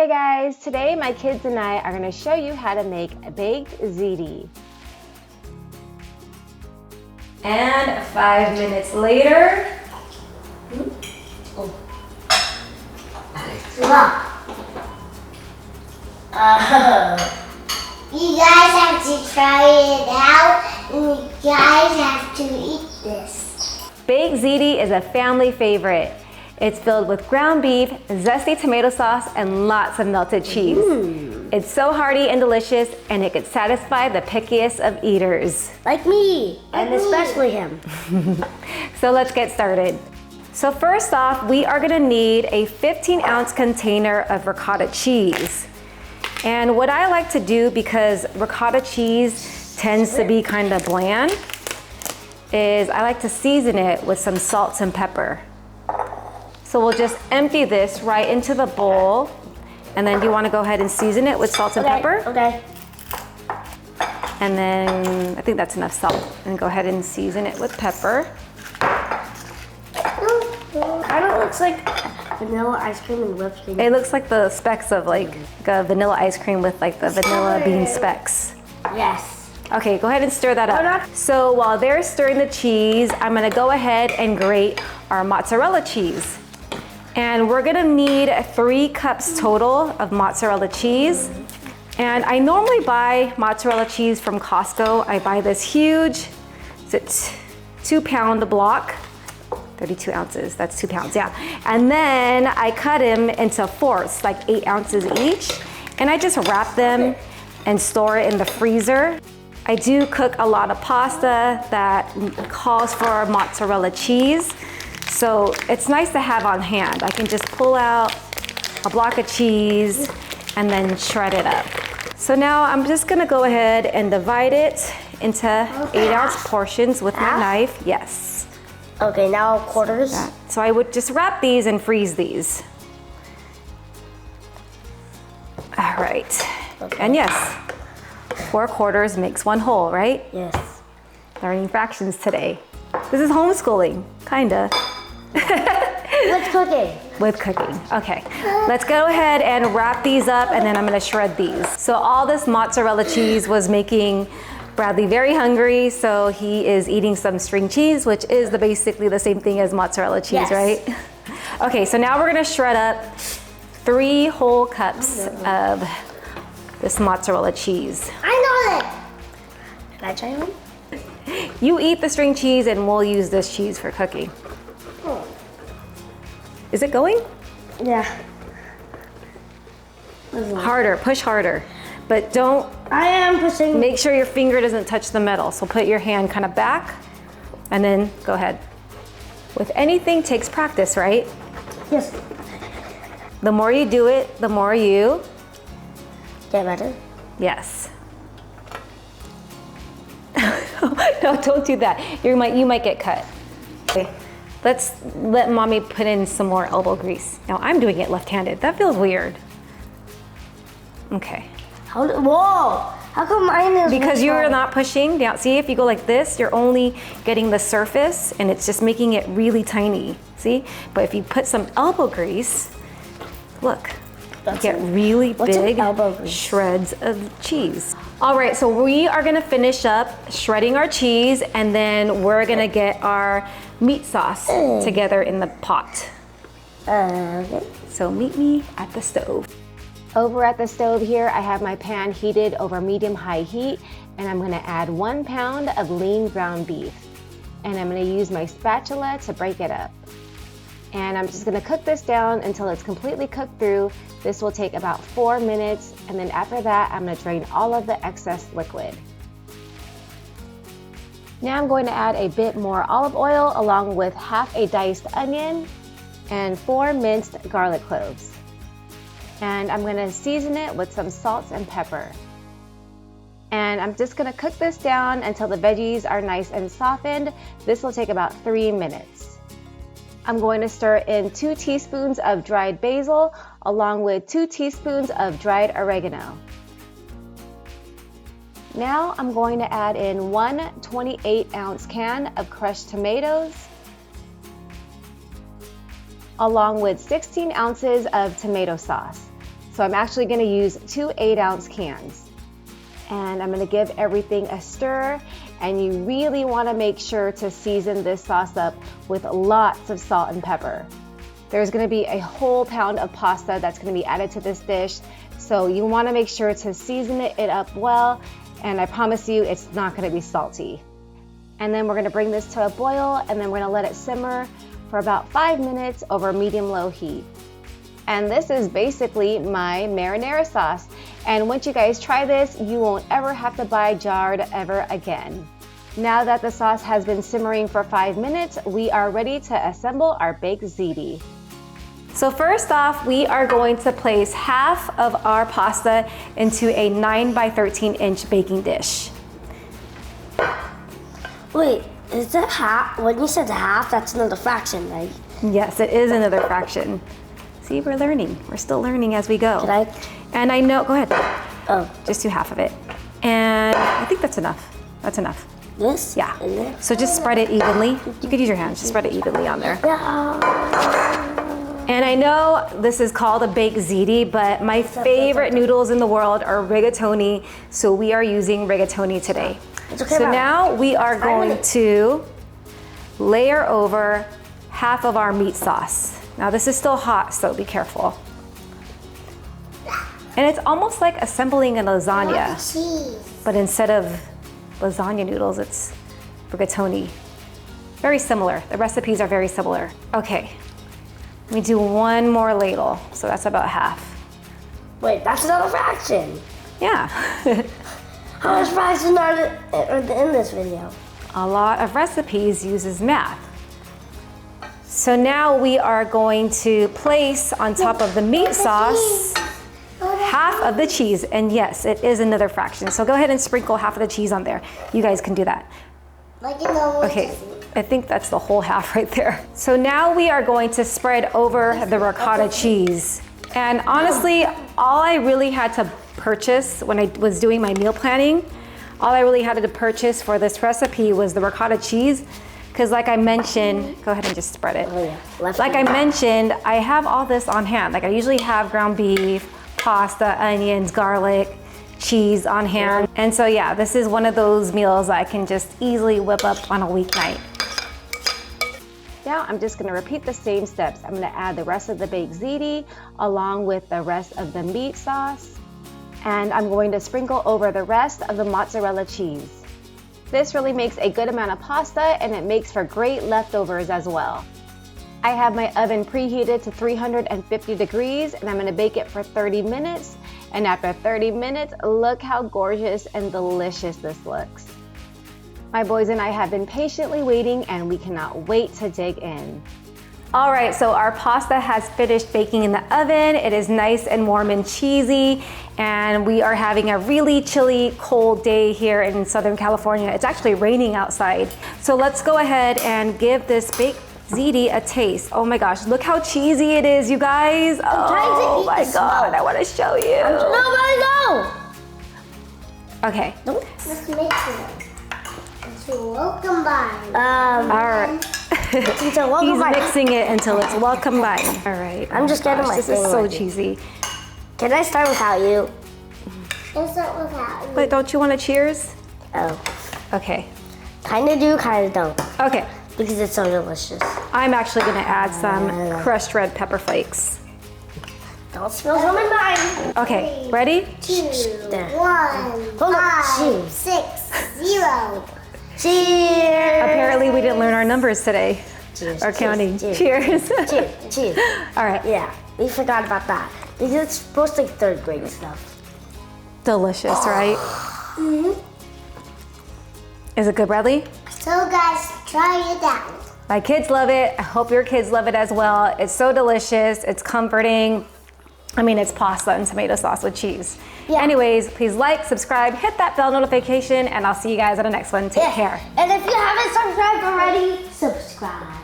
Hey guys, today my kids and I are going to show you how to make a baked ziti. And 5 minutes later. Oh. You guys have to try it out, and you guys have to eat this. Baked ziti is a family favorite. It's filled with ground beef, zesty tomato sauce, and lots of melted cheese. It's so hearty and delicious, and it could satisfy the pickiest of eaters. Like me, and especially him. So let's get started. So first off, we are gonna need a 15-ounce container of ricotta cheese. And what I like to do, because ricotta cheese tends to be kind of bland, is I like to season it with some salt and pepper. So we'll just empty this right into the bowl. And then you want to go ahead and season it with salt and pepper. Okay. And then I think that's enough salt. And go ahead and season it with pepper. Kind of looks like vanilla ice cream and whipped cream. It looks like the specks of like a vanilla ice cream with like the vanilla bean specks. Yes. Okay, go ahead and stir that up. So while they're stirring the cheese, I'm gonna go ahead and grate our mozzarella cheese. And we're gonna need 3 cups total of mozzarella cheese. And I normally buy mozzarella cheese from Costco. I buy this huge, is it 2-pound block? 32 ounces, that's 2 pounds, yeah. And then I cut them into fourths, like 8 ounces each. And I just wrap them and store it in the freezer. I do cook a lot of pasta that calls for mozzarella cheese. So it's nice to have on hand. I can just pull out a block of cheese and then shred it up. So now I'm just gonna go ahead and divide it into 8-ounce portions with my knife. Yes. Okay, now quarters. So I would just wrap these and freeze these. All right. Okay. And yes, 4 quarters makes 1 whole, right? Yes. Learning fractions today. This is homeschooling, kinda. With cooking. With cooking, okay. Let's go ahead and wrap these up, and then I'm gonna shred these. So all this mozzarella cheese was making Bradley very hungry, so he is eating some string cheese, which is basically the same thing as mozzarella cheese, right? Okay, so now we're gonna shred up 3 whole cups of this mozzarella cheese. I know it. Can I try one? You eat the string cheese, and we'll use this cheese for cooking. Is it going? Yeah. Harder, push harder. But don't, I am pushing. make sure your finger doesn't touch the metal. So put your hand kind of back, and then go ahead. With anything takes practice, right? Yes. The more you do it, the more you Get better? Yes. No, don't do that. You might get cut. Okay. Let's let mommy put in some more elbow grease. Now I'm doing it left-handed. That feels weird. Okay. Whoa! How come mine is? Because you're not pushing down. See, if you go like this, you're only getting the surface, and it's just making it really tiny. See? But if you put some elbow grease, look, you get really big shreds of cheese. All right, so we are gonna finish up shredding our cheese, and then we're gonna get our meat sauce together in the pot. Okay. So meet me at the stove. Over at the stove here, I have my pan heated over medium-high heat, and I'm gonna add 1 pound of lean ground beef. And I'm gonna use my spatula to break it up. And I'm just gonna cook this down until it's completely cooked through. This will take about 4 minutes, and then after that, I'm gonna drain all of the excess liquid. Now I'm going to add a bit more olive oil along with half a diced onion and 4 minced garlic cloves. And I'm gonna season it with some salt and pepper. And I'm just gonna cook this down until the veggies are nice and softened. This will take about 3 minutes. I'm going to stir in 2 teaspoons of dried basil along with 2 teaspoons of dried oregano. Now I'm going to add in 1 28-ounce can of crushed tomatoes, along with 16 ounces of tomato sauce. So I'm actually gonna use 2 8-ounce cans. And I'm gonna give everything a stir, and you really wanna make sure to season this sauce up with lots of salt and pepper. There's gonna be a whole pound of pasta that's gonna be added to this dish, so you wanna make sure to season it up well, and I promise you it's not gonna be salty. And then we're gonna bring this to a boil, and then we're gonna let it simmer for about 5 minutes over medium-low heat. And this is basically my marinara sauce. And once you guys try this, you won't ever have to buy jarred ever again. Now that the sauce has been simmering for 5 minutes, we are ready to assemble our baked ziti. So first off, we are going to place half of our pasta into a 9 by 13 inch baking dish. Wait, is it half? When you said half, that's another fraction, right? Yes, it is another fraction. See, we're learning. We're still learning as we go. Can I? And I know, go ahead. Oh. Just do half of it. And I think that's enough. That's enough. This? Yeah. And this? So just spread it evenly. You could use your hands, just spread it evenly on there. Yeah. And I know this is called a baked ziti, but my favorite noodles in the world are rigatoni, so we are using rigatoni today. It's okay, So Mom. now we are going to layer over half of our meat sauce. Now this is still hot, so be careful. And it's almost like assembling a lasagna, but instead of lasagna noodles, it's rigatoni. Very similar. The recipes are very similar. Okay, let me do one more ladle. So that's about half. Wait, that's another fraction. Yeah. How much fractions are in this video? A lot of recipes uses math. So now we are going to place on top of the meat sauce half of the cheese, and yes, it is another fraction. So go ahead and sprinkle half of the cheese on there. You guys can do that. Okay, I think that's the whole half right there. So now we are going to spread over the ricotta cheese. And honestly, all I really had to purchase when I was doing my meal planning, all I really had to purchase for this recipe was the ricotta cheese. Because like I mentioned, go ahead and just spread it. Oh, yeah. Like I mentioned, I have all this on hand. Like I usually have ground beef, pasta, onions, garlic, cheese on hand. And so yeah, this is one of those meals I can just easily whip up on a weeknight. Now I'm just gonna repeat the same steps. I'm gonna add the rest of the baked ziti along with the rest of the meat sauce. And I'm going to sprinkle over the rest of the mozzarella cheese. This really makes a good amount of pasta, and it makes for great leftovers as well. I have my oven preheated to 350 degrees, and I'm gonna bake it for 30 minutes. And after 30 minutes, look how gorgeous and delicious this looks. My boys and I have been patiently waiting, and we cannot wait to dig in. All right, so our pasta has finished baking in the oven. It is nice and warm and cheesy, and we are having a really chilly, cold day here in Southern California. It's actually raining outside. So let's go ahead and give this baked ziti a taste. Oh my gosh, look how cheesy it is, you guys. Oh my God, I wanna show you. No. Okay. Let's mix it. Welcome by. All right. He's mixing it until it's well combined. All right. I'm just getting my This is so cheesy. Can I start without you? Let's start without you. But don't you want to cheers? Oh. Okay. Kinda do, kinda don't. Okay. Because it's so delicious. I'm actually gonna add some crushed red pepper flakes. Don't spill some in mine. Okay, ready? 2, 1, 5, 6, 0. Cheers! Apparently we didn't learn our numbers today. Cheers. Or counting. Cheers. Cheers. Cheers. All right. Yeah, we forgot about that. Because it's supposed to be third grade stuff. Delicious, right? Is it good, Bradley? So guys, try it out. My kids love it. I hope your kids love it as well. It's so delicious. It's comforting. I mean, it's pasta and tomato sauce with cheese. Yeah. Anyways, please like, subscribe, hit that bell notification, and I'll see you guys on the next one. Take care. And if you haven't subscribed already, subscribe.